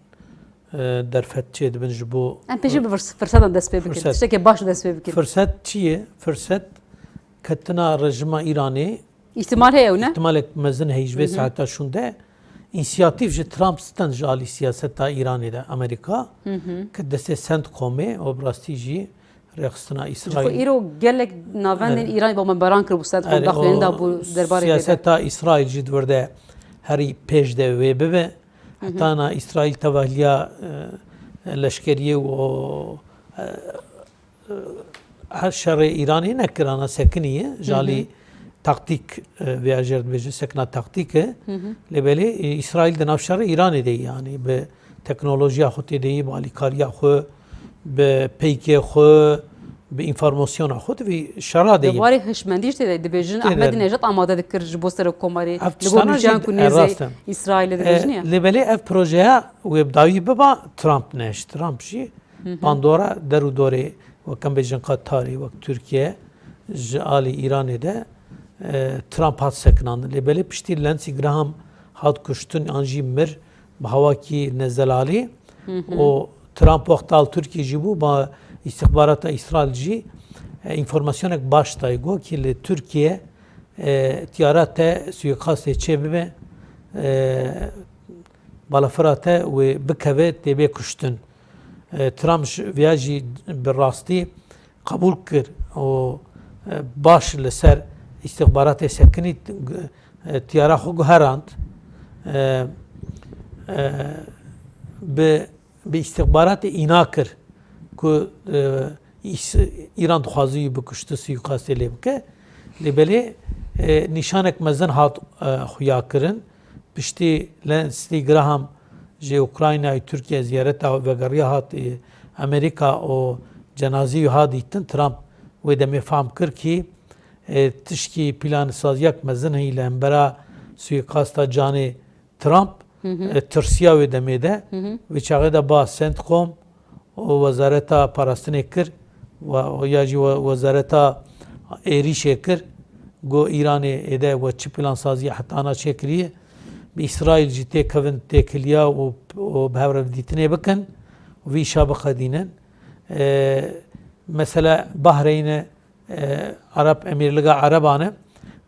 derfetçi edibin ji bo. En peşi bir fırsatdan dest pê bikin. Tiştekê baş dest pê bikin. Fırsat çiye? Fırsat ketina rejima İranê İhtimal heye ne? ihtimalek mezin heyj ve saata şunde inisiyatif ji Trump stan ji alî siyaseta İranê de Amerika ki destê CENTCOMê o birastî jî rexistina İsrail. İro gelek navendên İranê bo me baran kir bu CENTCOM daxilin da bu derbarê siyaseta İsrail jî diverde herî pêş de wê bibe. Heta İsrail tevahliya leşkeriye û her şerê İranê nekirana sekiniye jalî taktik ve ajer dibêje sekina taktik e lêbelê İsrail di nav şerê İranê de yani bi teknolojiya xwe tê deyî bi alîkariya xwe bi peykê xwe bi informasyona xwe vî şera deyî. Warê hişmendî tê de dibêjin Ahmedînejad amade dikir ji bo serokkomarê li bo mijan ku nêzê İsrailê dibêjin ya. Lêbelê ev projeya wê bi dawî biba Trump neş. Trump jî bandora der û dorê wekem bêjin Qatarê wek Tirkiye ji alî İranê de Trump hat sekinandin. Lêbelê piştî Lindsey Graham hat kuştin an jî mir bi hawakî nezelalî û Trump wexta al Tirkiye jî bû ba istihbarata İsrail jî informasyonek baş dayê got ki li Tirkiye tiyara te suîqasê çê bibe balafira te wê bikeve têbê kuştin. Trump viya jî bi rastî qebûl kir û baş li ser istihbaratê sekinî tiyara xwe guherand bi istihbaratê îna kir ku İran dixwazî bikuşti suîqasê lê bike lêbelê nîşanek mezin hat xuya kirin piştî Lindsey Graham ji Ukraynayê Tirkiye ziyareta vegeriya hat Amerîka û cenazî ha dîtin Trump wê demê fehm kir ki tişkî plansaziyak mezin hî li hembera suîqasta canê Trump tirsiya wê demê de wê çaxê de ba CENTCOM û wezareta parastinê kir ya jî wezareta êrîşê kir got İranê êde we çi plansaziya hetana çêkiriye bi İsrail jî têkevin têkiliya û bi hevrevdîtinê bikin vî îşa bixedînin mesela Bahreynê Arap Emirliga Araban e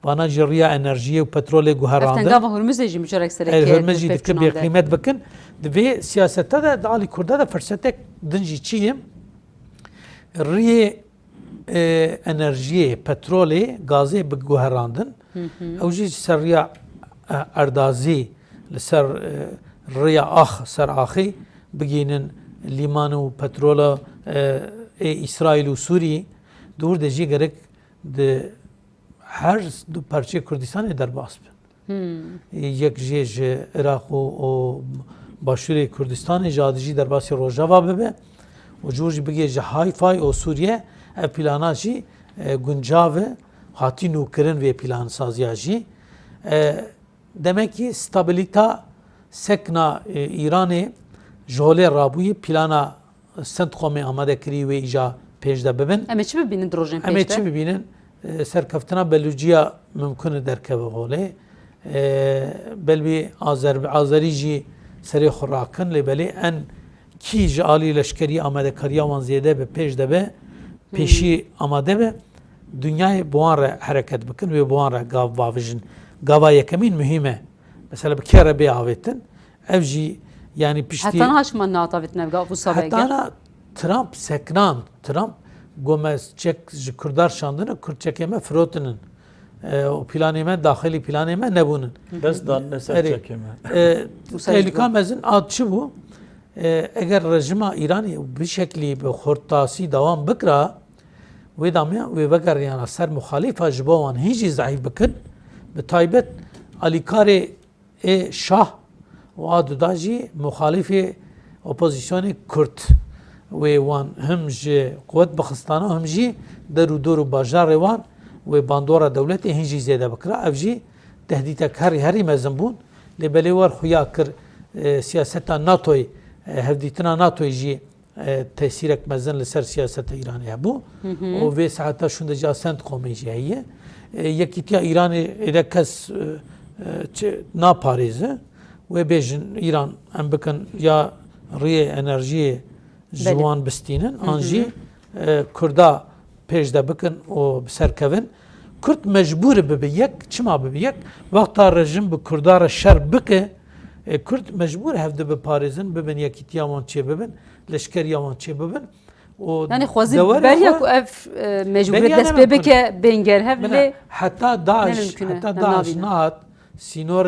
bana ji riya enerjiyê û petrolê guherandin. Gava Hurmuzê jî müşerek sereke. Hurmuz jî dikir bêqîmet bikin. Di vê siyaseta de di alî Kurda de fırsetek din jî çi ye? Riyê enerjiyê, petrolê, gazê bi guherandin. Ew jî ser riya erdazî li ser riya ax ser axî bigînin lîman û petrola İsrail û Sûriyê dûr de jî gerek di her du parçê Kurdistanê derbas bin. Yek jê ji Iraq û başûrê Kurdistanê ji adî jî derbasî Rojava bibe û cûr jî bigê ji Hayfay û Sûriye ev plana jî guncav e hatî nûkirin vê plansaziya jî. Demek ki stabilita sekna İranê ji holê rabûyî plana CENTCOMê amade kirî wê îja pêş de bibin. Em ê çi bibînin rojên pêş de? Em ê çi bibînin serkeftina belûciya mumkin e derkeve holê. Belbî Azerî jî serê xwe rakin lêbelê en kî ji alî leşkerî amadekariya wan zêde be pêş de be pêşî amade be dünyayê bi wan re hereket bikin wê bi wan re gav bavijin. Gava yekemîn mühim e. Mesela bi kê re bê avêtin ev jî yani piştî Hetana haşman navdavîtin ev gav bu savê hetana Trump seknan Trump Gomez çek ji Kurdar şandını Kurd çekeme frotinin. O planeme dahili planeme ne bunun? Dest dan ne ser Evet. çekeme. Tehlike mezin adçı bu. Eğer rejima İran'ı bir şekli bir hortasi devam bıkra ve damya ve bakar yani ser muhalifa jibovan hiç zayıf bakın. Be taybet alikare şah ve adudaji muhalifi opozisyonu Kürt ve wan hem ji kuvvet Bakistana hem ji deru doru bajar wan ve bandora devleti hinci zede bakra evji tehdit her mezin bun lebeli var xuya kır siyaseta NATO'yu hevditina NATO'yu ji tesirek mezin li ser siyaseta İran'ya bu o ve saata şunda jasent komeji heye yekitiya İran'ı edekes na Paris'e ve bejin İran em bakın ya riye enerjiye جوان بستینن آنجی کردا پیش ده بکن و سرکوین کرد مجبور ببیک چما ببیک وقتا رژیم به کردار شر بکه کرد مجبور هفته به پاریزن ببین یکی تیامان چه ببین لشکر یامان چه ببین yani خوازی بریا کو اف مجبوریت دست ببکه بنگر هفله حتی داعش نهات سینور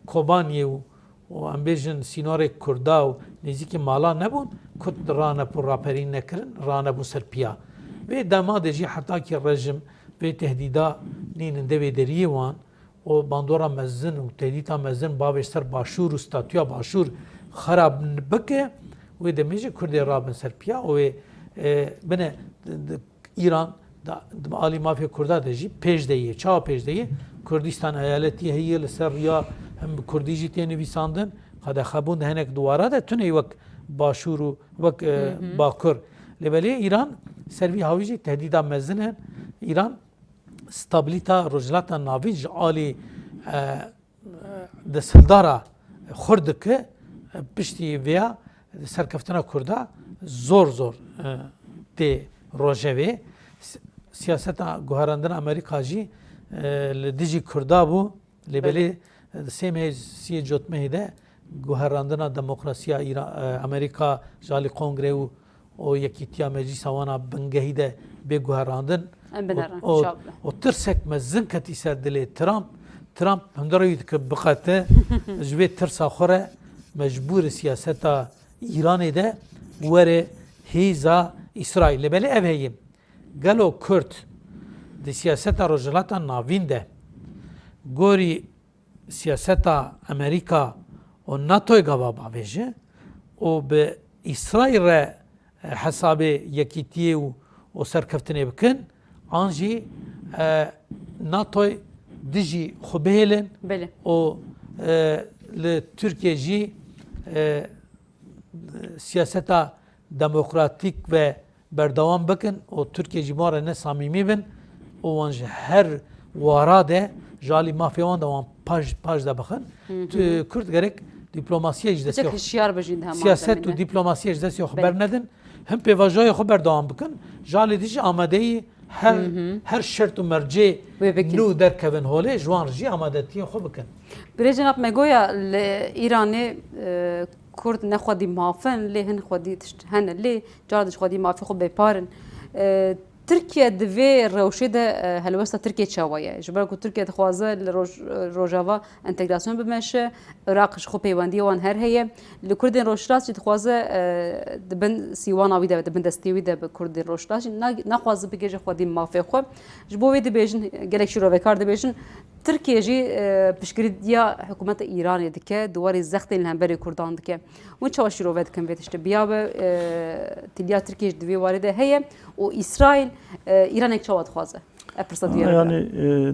کوبانی و امبیجن سینور کردا و نزدیک مالا نبود کد رانه پر راپرین نکرن رانه بو سرپیا و داماد جی حتی که رژیم و تهدیدا نیننده و دریه وان و باندورا مزن و تهدیدا مزن بابش سر باشور و ستاتیا باشور خراب بکه و دمیجه کرد رابن سرپیا و بنه ایران da Ali mafya kurda da jî pêjdeyê, çawa pêjdeyê Kurdistan eyaletî heye li ser riya hem Kurdî jî tê nivîsandin qede xebûn di hinek diwara de tunê wek Başûr û wek Bakur. Lêbelê İran ser vî hawî jî tehdîda mezin e. İran stabilita rojhilata navî ji alî desthildara xwe dike piştî vêya serkeftina Kurda zor tê rojevê. Siyaseta guharandina Amerika jî li dijî Kurda bû lêbelê sêmê siyê cotmehê de guharandina demokrasiya Amerika ji alî kongre û o yekîtiya meclîsa wana bingehî de bê guherandin o tirsek mezin ketî ser dilê Trump hemdara wî dike biqete ji vê tirsa xwe re mecbûr siyaseta İranê de were hêza İsraîl lêbelê ev heye gelo Kurd di siyaseta rojhilata navîn de gorî siyaseta Amerika û NATO'ya gava bavêje û bi İsraîl re hesabê yekîtiyê û serkeftinê bikin an jî NATO'ya dijî xwe bihêlin û li Tirkiye jî siyaseta demokratîk ve berdewam bikin û Tirkiye jî mare ne samîmî bin û wan ji her wara de ji alî mafya wan de wan paş de bixin Kurd gerek dîplomasiyê ji destê siyaset û dîplomasiyê ji destê xwe bernedin him pêvajiyê xwe berdewam bikin ji alî dijî amadeyî her şert û mercê nû derkevin holê ji wan jî amadetiyên xwe bikin. Birê cenab me goya li İranê Kurd nexwedî mafin lê hin xwedî hene lê cara ji xwedî mafê xwe bêparin. Tirkiye di vê rewşê de helwesta Tirkiye çawa ye ji ber ku Tirkiye dixwaze li rojava entegrasyon bimeşe Iraq ji xwe peywendiya wan her heye li Kurdên Rojhilat jî dixwaze dibin sîwana wî de dibin destê wî de bi Kurdên Rojhilat jî naxwaze bike ji xwedî mafê xwe ji bo wê dibêjin gelek şîrovekar dibêjin Tirkiye jî piştgiriya hikûmeta İranê dike duwarê zextên li hemberê Kurdan dike hûn çawa şîrove dikin vê tiştê biya be tîliya Tirkiye ji di vê warê de heye û İsraîl İranek çawa dixwaze ev pirsetiye yani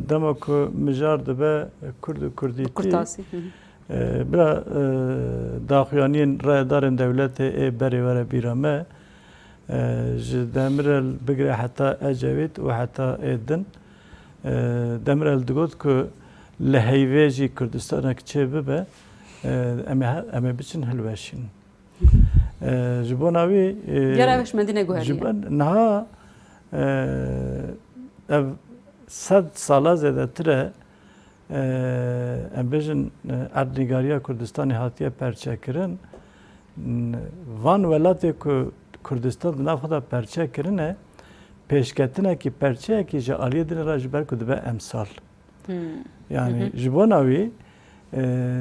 dema ku mijar dibe Kurd û Kurdî bila daxuyaniyên rayedarên devletê ê berê were bîra me ji Demirel bigire heta Ecevît û heta êdin Demirel digot ku li heyvê jî Kurdistanek çê bibe em ê biçin hilweşîn. Ji bo navî ji niha ev 100 sala zêdetir e em bêjin erdnîgariya Kurdistanê hatiye perçekirin van welatê ku Kurdistan nafada perçe kirine peşketine ki perçe ki je aliye din rajber kudbe emsal. Yani jibonavi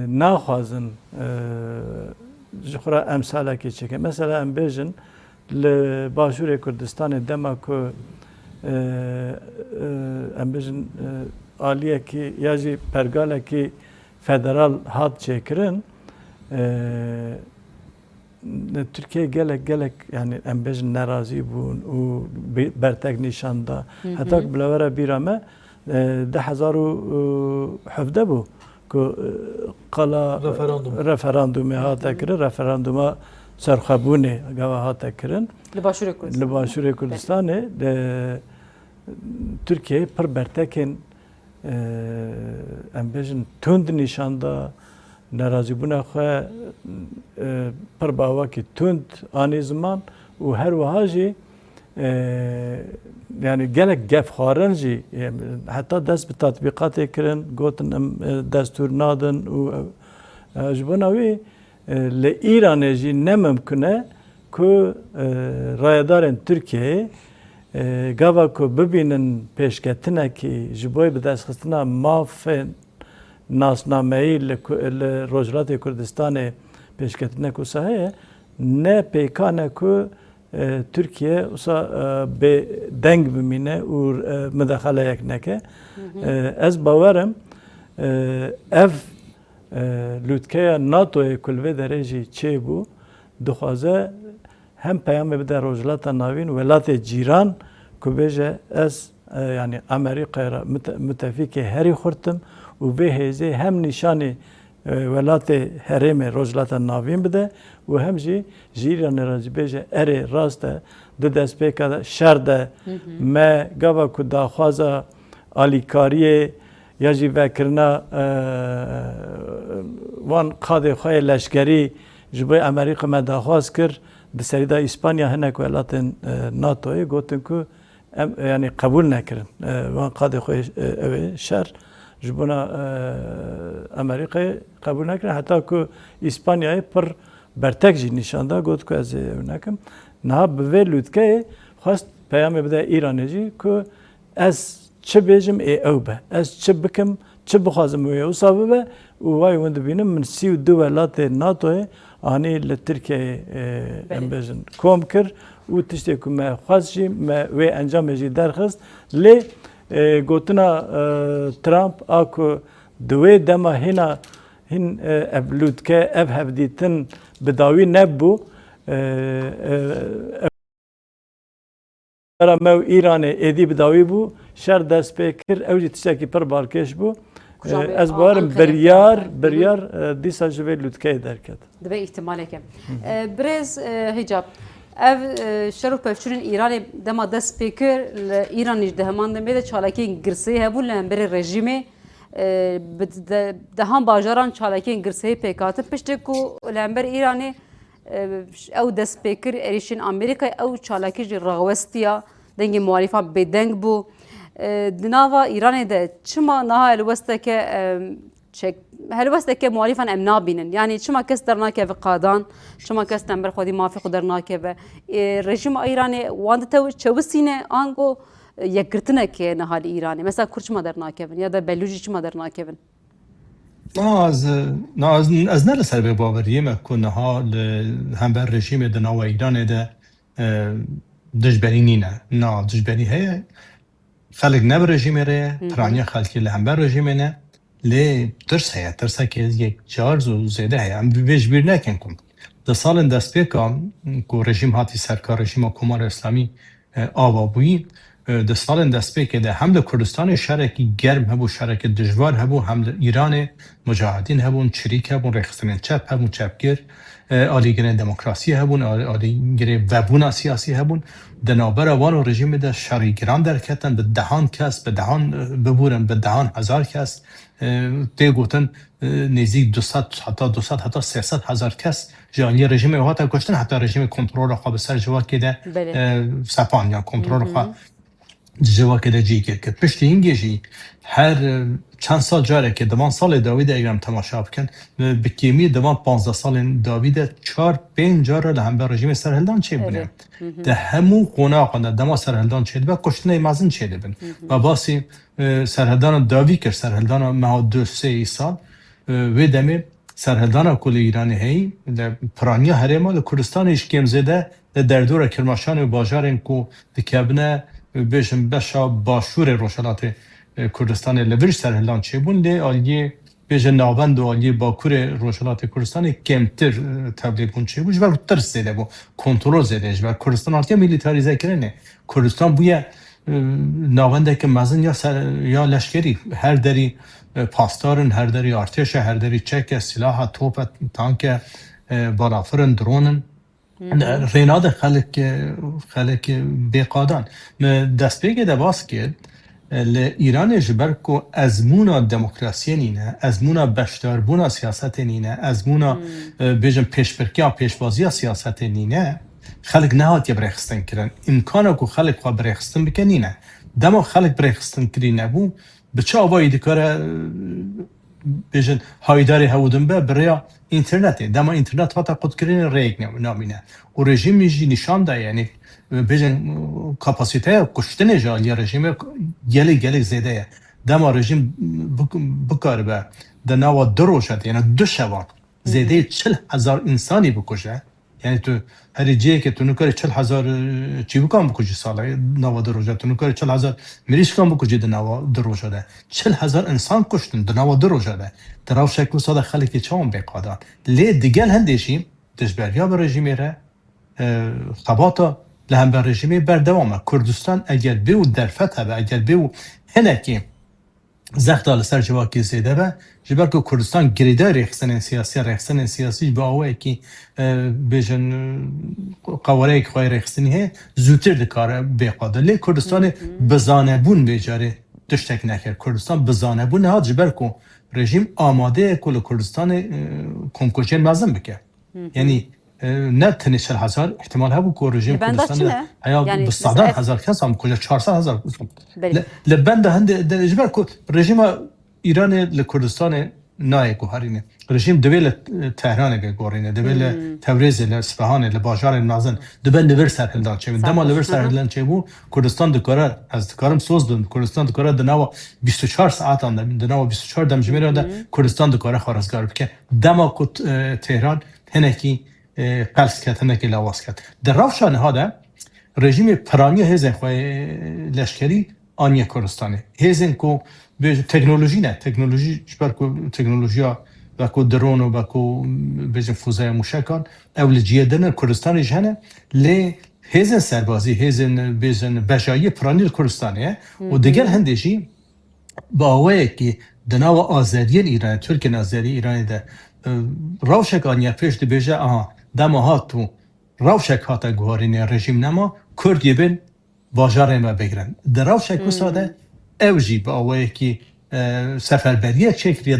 naxwazin ji xwe re emsalekê çêke. Mesela em bêjin li Başûrê Kurdistanê dema ku em bêjin aliyekî ya jî pergalekî federal hat çêkirin Türkiye gelek yani em bêjin nerazî bûn û bertek nîşan da. Heta ku bilewere bîra me 2017 bû ku qala referandumê hate kirin, referanduma serxwebûnê gava hate kirin. Li Başûrê Kurdistan. Li Başûrê Kurdistanê Türkiye pir bertekên em bêjin tund nîşan da nerazîbûna xwe pir bawakî tund anî ziman û her wiha jî yani gelek gefxwarin jî heta dest bi tatbîqatê kirin gotin em destûr nadin û ji bona wê li Îranê jî nemimkin e ku rayedarên Tirkiyeyê gava ku bibînin pêşketinekî ji bo bi destxistina mafên nasnameyî li Rojhilatê Kurdistanê pêşketinek wisa heye ne pêkan e ku Türkiye wisa bê deng bimîne û midexeleyek neke. Ez bawerim ev lûtkeya NATOyê ku li vê derê jî çêbû dixwaze hem peyamê bide Rojhilata Navîn welatê cîran ku bêje ez yani Amerîkayê re müttefikê herî xurtim û vê hêzê hem nîşanê welatê herêmê Rojhilata Navîn bide û hem jî ji Îranê re jî bêje erê rast e di destpêka şer de me gava ku daxwaza alîkariyê ya jî vekirina wan qadê xwe yê leşkerî ji bo Amerîka me daxwaz kir di serî da İspanya hinek welatên NATOyê gotin ku em yani qebûl nekirin wan qadê xwe ew ê şer ji bona Amerîkayê qebûl nekirin heta ku İspanyayê pir bertek jî nîşan da got ku ez ê ew nekim. Niha bi vê lûtkeyê xwest peyamê bide Îranê jî ku ez çi bêjim ê ew be. Ez çi bikim, çi bixwazim wê wisa bibe û wayê win dibînim min 32 welatê NATOyê anî li Tirkiyeyê em bêjin kom kir û tiştê ku me xwest jî me wê encamê jî derxist lê gotina Trump a ku di wê dema hêna hîn ev lûtke ev hevdîtin bi dawî nebû me û Îranê êdî bi dawî bû şer dest pê kir ew jî tiştekî pir balkêş bû. Ez bawerim biryar dîsa ji vê lûtkeyê derket. Dibe îhtimaleke. Birêz hicab. Ev şer û pevçûnên Îranê dema dest pê kir li Îranê ji di heman demê de çalakiyên girseyî hebûn li hemberî rejîmê dehan bajaran çalakiyên girseyî pêk hatin piştî ku li hemberî Îranê ew dest pê kir êrişên Amerîkayê ew çalakî jî raxwestiya dengê muhalîfan bêdeng bû. Di nava Îranê de çima niha helwesteke muhalîfan em nabînin yani çima kes dernakeve qadan çima kes tember xwedî mafê xwe dernakeve rejîma Îranê wan di çewistîne ango yekgirtineke niha li Îranê mesela Kurd çima dernakevin ya da Belûcî çima dernakevin. Ez ne li ser vê baweriyê me ku niha li hember rejîmê di nava Îranê de dijberî nîne. Na dijberî heye xelek ne bi rejîmê re ye piraniya xelkê li hember rejîmê ne lê tirs heye tirsekê yek car û zêde heye em vê ji bîr nekin ku di salên destpêka ku rejîm hatî serkar rejîma Komara İslamî ava bûyî di salên destpêkê de hem li Kurdistanê şerekî germ hebû şerekî dijwar hebû hem li Îranê mucahidîn hebûn çirîk hebûn rêxistinên çep hebûn çepgir alîgirên demokrasiyê hebûn alîgirê vebûna siyasî hebûn di navbera wan û rejîmê de şerî giran derketin bi dehan kes bi dehan bibûrin bi dehan hezar kes tê gotin nêzik 200 heta 200 heta 300 hezar kes ji aliyê rejîmê hate kuştin heta rejîmê kontrola xwe bi ser civakê de sepan yan kontrola xwe جوا که رجی که پشت این گیجی هر چند سال جاره که دوان سال داوید اگرم تماشا بکن به کیمی دوان 15 سال داوید 4-5 جاره لهم رژیم سرهلدان چه بونه ده همو قناقنده دما سرهلدان چه به کشتنه مازن چه بن و باسی سرهلدان داوی که سرهلدان ما 2-3 سال و دمی سرهلدان کل ایرانی هی پرانیا هرما د کردستان اشکیم زده در دور کرماشان و باجارن کو دکبنه بیشم بشا باشور روشلات کردستان لبرش سرهلدان چه بون لی آلیه بیشن ناوند و آلیه باکور روشلات کردستان کمتر تبلیغ بون چه بون جبر ترس زده بون کنترل زده جبر کردستان آتیا میلیتاریزه کرنه کردستان بویا ناونده که مزن یا لشکری هر دری پاسدارن هر دری ارتش هر دری چک سلاح توپ تانک بالافرن درونن ریناد خلق بیقادان دست بگه دواست که ایران جبر کو ازمونا دموکراسی نینه ازمونا بشداربونا سیاست نینه ازمونا بیجن پیشبرکی پیشبازی سیاست نینه خلق نهات برخستن کرن امکانه کو خلق خوا برخستن بکنینه دما خلق برخستن کری نبو بچه آبایی دکاره بیشن هایداری هودن به برای اینترنته دما اینترنت ها تا قد کرین ریگ نامینه و رژیم میجی نشان ده یعنی بیشن کپاسیته کشتن جالی رژیم گلی زیده دما رژیم بکار به دنوا دروشد یعنی 2 شبان زیده 40,000 انسانی بکشه یعنی تو هر جایی که تو نکاری 40,000 چی بکن بکشی ساله نوا دروجه تو نکاری 40,000 مریش کن بکشی نوا دروجه ده 40,000 انسان کشتن نوا دروجه ده دراو شکل ساده خلقی چون بقادان لی دیگل هندشیم دشبریا به رژیمی ره خباتا لهم به رژیمی بردوامه کردستان اگر بیو در فتح به اگر بیو هنکی زخت آل سر جواکی زیده به جبر که کردستان گریده ریخستن سیاسی با اوه که بیشن قواره که خواهی ریخستنی هی زودتر دکاره بیقاده لی کردستان بزانه بون بیجاره دشتک نکرد کردستان بزانه بون نهاد جبر که رژیم آماده کل کردستان کمکوچین مازم بکه یعنی نه تنی 40,000 احتمال هبو که رژیم کردستان هیا بصدان هزار کس هم کجا 400,000 لبنده هنده در اجبر که رژیم ایران لکردستان نای که هرینه رژیم دویل تهران گورینه دویل تبریز لسفهان لباجار نازن دویل لور سرهلدان چه دما لور سرهلدان چه بو کردستان دکاره از دکارم سوز دن کردستان دکاره دنوا 24 ساعت اند دنوا 24 دم جمعه ده کردستان دکاره خارزگار بکه دما کو تهران هنکی قلس کرد هنکی لواس کرد در روشان هاده رژیم پرانی هزن خواه لشکری آنیه کردستانه هزن کو تکنولوژی نه تکنولوژی شبر کو تکنولوژیا و کو درون و کو بیشتر فوزای موشکان اول جیدن کردستان جهنه ل هزن سربازی هزن بیشتر بجایی پرانی کردستانه و دیگر هندشی با وی که دنوا آزادی ایران ترک آزادی ایران ده روشک آنیه پیش بیشه آها دماهات تو روشک هات گوارین رژیم نما کردی بین باجار ما بگیرن در روشک ساده اوجی با اوه که سفربری چکریه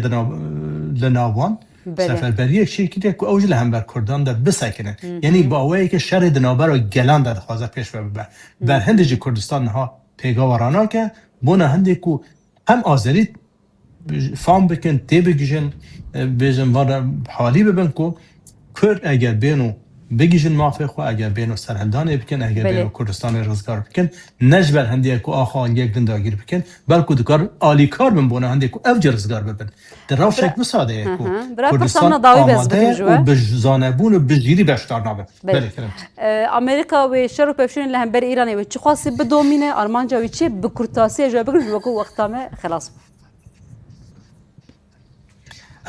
لناوان سفربری چکریه که اوج لهم بر کردان در بسکنن یعنی با اوه که شر دنابر و گلان در خوازه پیش بر هندجی کردستان ها پیگاورانا که بونه هنده که هم آذری فام بکن تی بگیشن بیشن وارد حالی ببین که کرد اگر بینو بگیجن مافی خو اگر بینو سرهلدان بکن اگر بینو کردستان رزگار بکن نجبر هندی کو آخوان یک دنداگیر بکن بلکه دکار عالی کار بمونه هندی کو افجر رزگار ببن در راو شک مساعده کو کردستان آماده و بجزانبون و بجیری بشتار نابه بله کرم امریکا و شرق پفشون لهم بر ایرانی و چه خاصی بدومینه آرمانجا و چه بکرتاسی جا بگن وکو وقتامه خلاص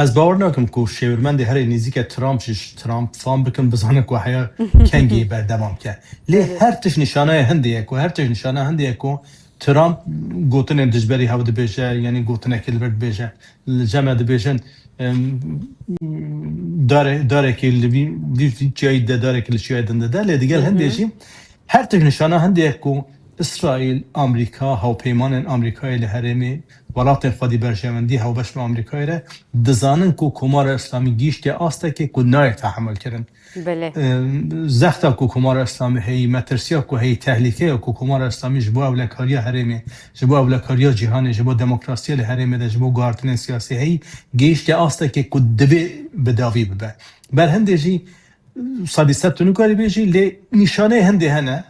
از باور نکم که شیورمند هر نیزی که ترامپ فام بکن بزنه که حیا کنگی بردمام کرد لی هر تش نشانه هندیه که هر تش نشانه هندیه که ترامپ گوتن دجبری هود بیشه یعنی گوتن اکل برد بیشه جمع بیشن داره که لیوی جایی داره که لشیای دنده لی دیگر هندیشیم هر تش نشانه هندیه که اسرائیل امریکا هاوپیمان امریکای لهرمی ولات خودی برجمندی هاوبش به امریکای را دزانن کو کمار اسلامی گیشت آسته که کو نای تحمل کردن بله زختا کو کمار اسلامی هی مترسیا کو هی تهلیکه کو کمار اسلامی جبو اولکاریا هرمی جبو اولکاریا جهانی جبو دموکراسی لهرمی ده جبو گارتن سیاسی هی گیشت آسته که کو دبی بداوی ببه بر هندجی صدیست تونو کاری بیجی لی نشانه هنده هنه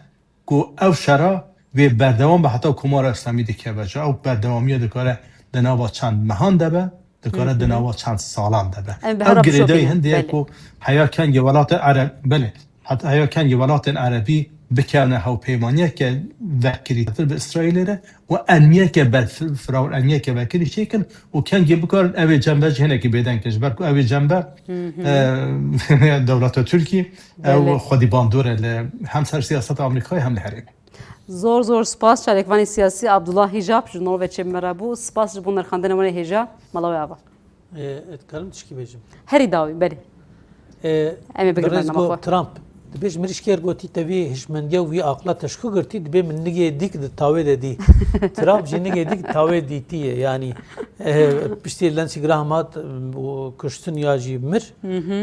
کو او شرا و بردوام به حتی کمار اسلامی دکه بجا او بردوامی دکاره دناوا چند مهان دبه دکاره دناوا چند سالان دبه او گریدای هنده کو حیا کن یه ولات عرب بله حتی حیا کن یه ولات عربی بکنه هاو پیمانیه که وکری به اسرائیل ره و انمیه که بر فراور انمیه که وکری چیکن و کن یه بکار اوی جنبه جهنه که بیدن کش برکو اوی جنبه دولت ترکی او خودی باندوره هم سر سیاست آمریکای هم لحرمی زور سپاس شارکوانی سیاسی عبدالله هیجاب جنور و چه مرابو سپاس جبون نرخاندن من هیجا ملاوی آوا اتکلم تشکی بیجم هری داوی بله امی بگم برزگو ترامپ دبیج مریش کر گوتی توی هشمندیا وی عقلا تشکو گرتی دبی من نگه دیک تاوی دی ترامپ جی نگه دیک تاوی دیتیه یعنی پشتی لنسی گراهمات و کشتن یا جی مر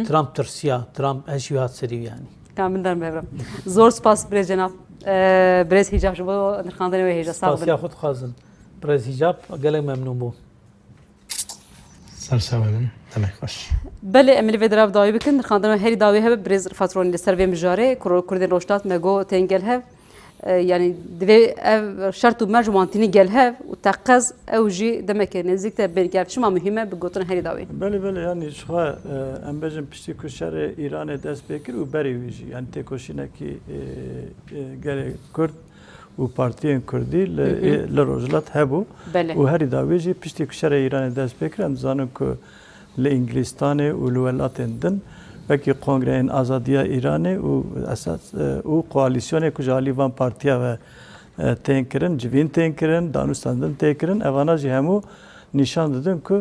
ترامپ ترسیا ترامپ هشی هات سری یعنی کامل دارم ببرم زور سپاس برز جناب برز هیجاب شو نرخاندن و هیجا ساق سپاس خود خازن برز هیجاب گله ممنون بو سرسوابن تمام خوش بله امیلی و دراب داوی بکن نرخاندن و هری داوی هب برز فاترون لسر و مجاره کردن روشتات مگو تنگل هب يعني دبي شرط ومرجمانتيني قالها وتقز او جي دمك نزيك تبين قال شو ما مهمه بقطن هري داوي بله يعني شو ام بجم بشتي كشر ايران دست بكر وبري ويجي يعني تكوشينا كي قال كرد وبارتيين كردي لروجلات هبو وهري داوي جي بشتي كشر ايران دست بكر ام زانو كو لانجلستاني ولولاتن دن وکی کنگره آزادی ایرانی و اساس و کوالیسیون کجالی وان پارتیا و تنکرن جوین تنکرن دانستاندن تنکرن اوانا جی همو نشان دادن که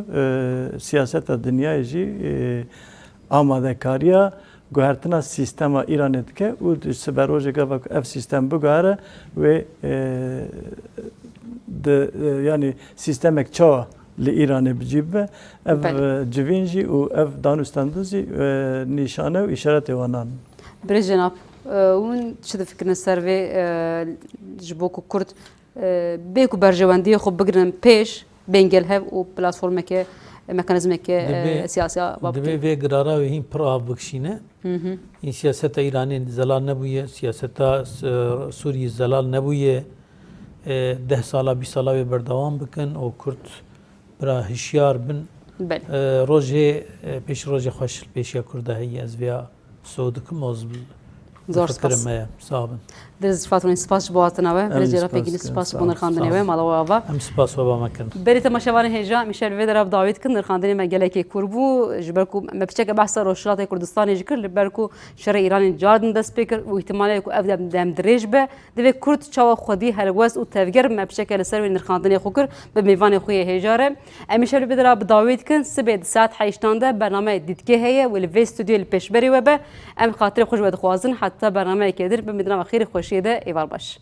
سیاست دنیای جی آماده کاریا گوهرتنا سیستم ایرانی که و سبروجه که اف سیستم بگوهره و yani sistemek çağı لإيران بجيبه اف جوينجي و اف دانستاندزي نشانه و اشارات وانان بريز جناب ون شد فكرنا السيرفي جبوكو كرد بيكو برجواندي خو بقرن بيش بينجلها و بلاتفورمك ميكانيزمك سياسي دبي في قرارا وهين برا بكشينه این سیاست ایرانی زلال نبویه سیاست سوریه زلال نبویه 10 ساله 20 ساله بردوام بکن و کرد برا هشیار بن روزی پیش روزی خوش پیشیا کرده هی از ویا سعودک موضوع زور سپاس صابن درز فاتورین سپاس بواتنا و برجرا پیگین سپاس بونر خاندنی و مالا و آوا هم سپاس و با مکن بری تماشاوان هجا میشل و دراب داوید کن خاندنی مگله کی کربو جبرکو مبچک بحث روشلات کردستان جکر لبرکو شر ایران جاردن دست بکر و احتمالی کو افدم دم درج به دوی کرد چاو خودی هلوس و تفگر مبچک لسر و نرخاندنی خوکر به میوان خوی هجاره میشل و دراب داوید کن سبد ساعت 8 برنامه دیدگه هي و استودیو پیشبری و به ام خاطر خوش بد خوازن حتی برنامه کدر به مدرم اخیر خوشیده ایوال باش